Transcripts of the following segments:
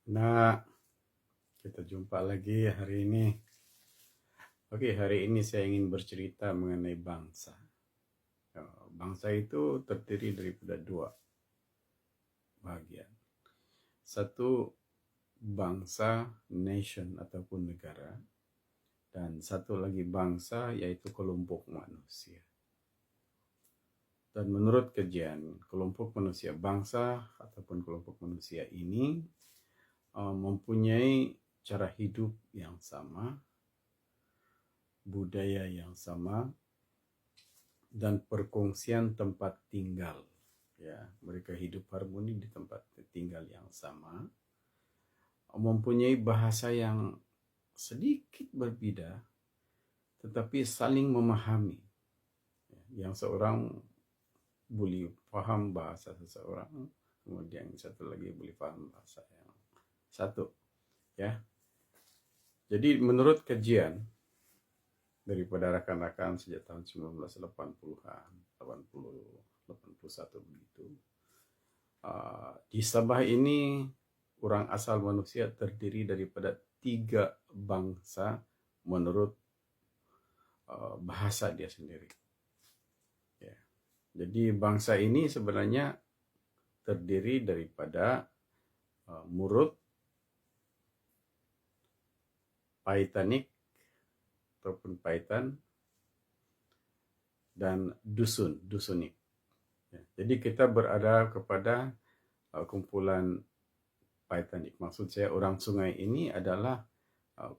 Nah, kita jumpa lagi hari ini. Oke, hari ini saya ingin bercerita mengenai bangsa. Bangsa itu terdiri daripada dua bagian. Satu, bangsa, nation ataupun negara. Dan satu lagi bangsa, yaitu kelompok manusia. Dan menurut kajian, kelompok manusia bangsa ataupun kelompok manusia ini mempunyai cara hidup yang sama, budaya yang sama, dan perkongsian tempat tinggal. Ya, mereka hidup harmoni di tempat tinggal yang sama, mempunyai bahasa yang sedikit berbeda, tetapi saling memahami. Yang seorang boleh paham bahasa seseorang, kemudian satu lagi boleh paham bahasa yang satu. Ya, jadi menurut kajian daripada rakan-rakan sejak tahun 1980-an, 81 begitu. Di Sabah ini orang asal manusia terdiri daripada 3 bangsa menurut bahasa dia sendiri. Ya. Jadi bangsa ini sebenarnya terdiri daripada Murut, Paitanik ataupun Paitan, dan Dusunik. Ya, jadi kita berada kepada kumpulan Paitanik. Maksud saya orang sungai ini adalah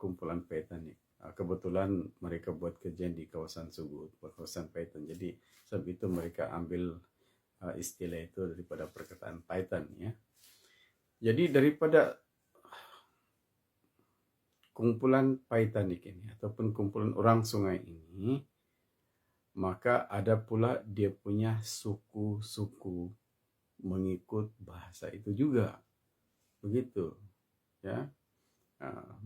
kumpulan Paitanik. Kebetulan mereka buat kajian di kawasan Sugut, kawasan Paitan. Jadi sebab itu mereka ambil istilah itu daripada perkataan Paitan. Ya. Jadi daripada kumpulan Paitanik ini ataupun kumpulan orang sungai ini, maka ada pula dia punya suku-suku mengikut bahasa itu juga. Begitu. Ya.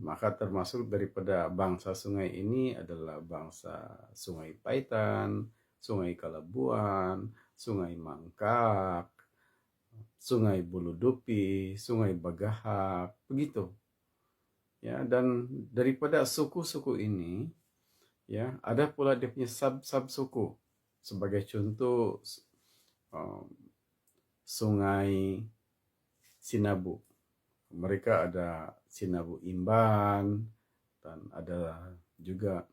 Maka termasuk daripada bangsa sungai ini adalah bangsa Sungai Paitan, Sungai Kalabuan, Sungai Mangkak, Sungai Buludupi, Sungai Bagahak, begitu. Ya, dan daripada suku-suku ini, ya, ada pula dia punya sub suku. Sebagai contoh, Sungai Sinabu. Mereka ada Sinabu Imban, dan ada juga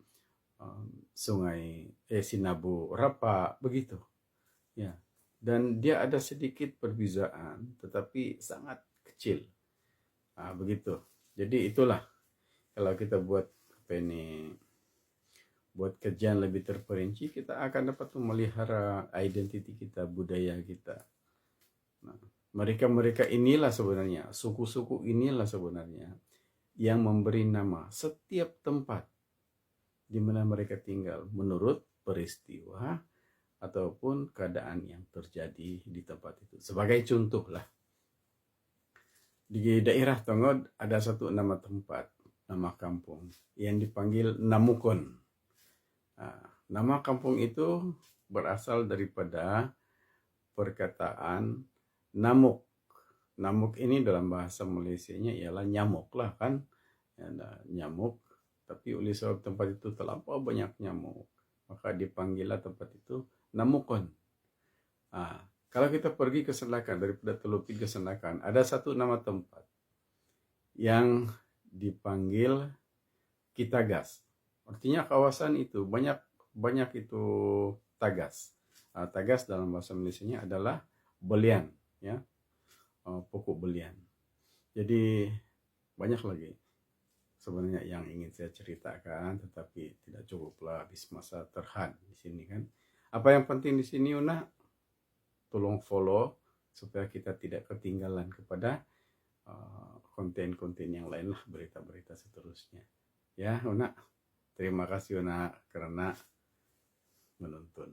Sungai Sinabu Rapa, begitu. Ya. Dan dia ada sedikit perbezaan, tetapi sangat kecil. Begitu. Jadi itulah kalau kita buat buat kajian lebih terperinci, kita akan dapat memelihara identiti kita, budaya kita. Nah, mereka inilah sebenarnya, suku-suku inilah sebenarnya yang memberi nama setiap tempat di mana mereka tinggal menurut peristiwa ataupun keadaan yang terjadi di tempat itu. Sebagai contoh lah, di daerah Tongod ada satu nama tempat, nama kampung yang dipanggil Namukon. Nama kampung itu berasal daripada perkataan namuk. Namuk ini dalam bahasa Malaysianya ialah nyamuk lah kan. Nyamuk, tapi oleh sebab tempat itu terlampau banyak nyamuk, maka dipanggillah tempat itu Namukon. Kalau kita pergi ke Selakan, daripada Telupit ke Selakan, ada satu nama tempat yang dipanggil Kitagas. Artinya kawasan itu banyak itu tagas. Tagas dalam bahasa Malaysianya adalah belian, ya, pokok belian. Jadi banyak lagi sebenarnya yang ingin saya ceritakan, tetapi tidak cukuplah habis masa terhad di sini kan. Apa yang penting di sini, Una, tolong follow supaya kita tidak ketinggalan kepada konten-konten yang lain lah, berita-berita seterusnya. Ya, Una. Terima kasih, Una, karena menonton.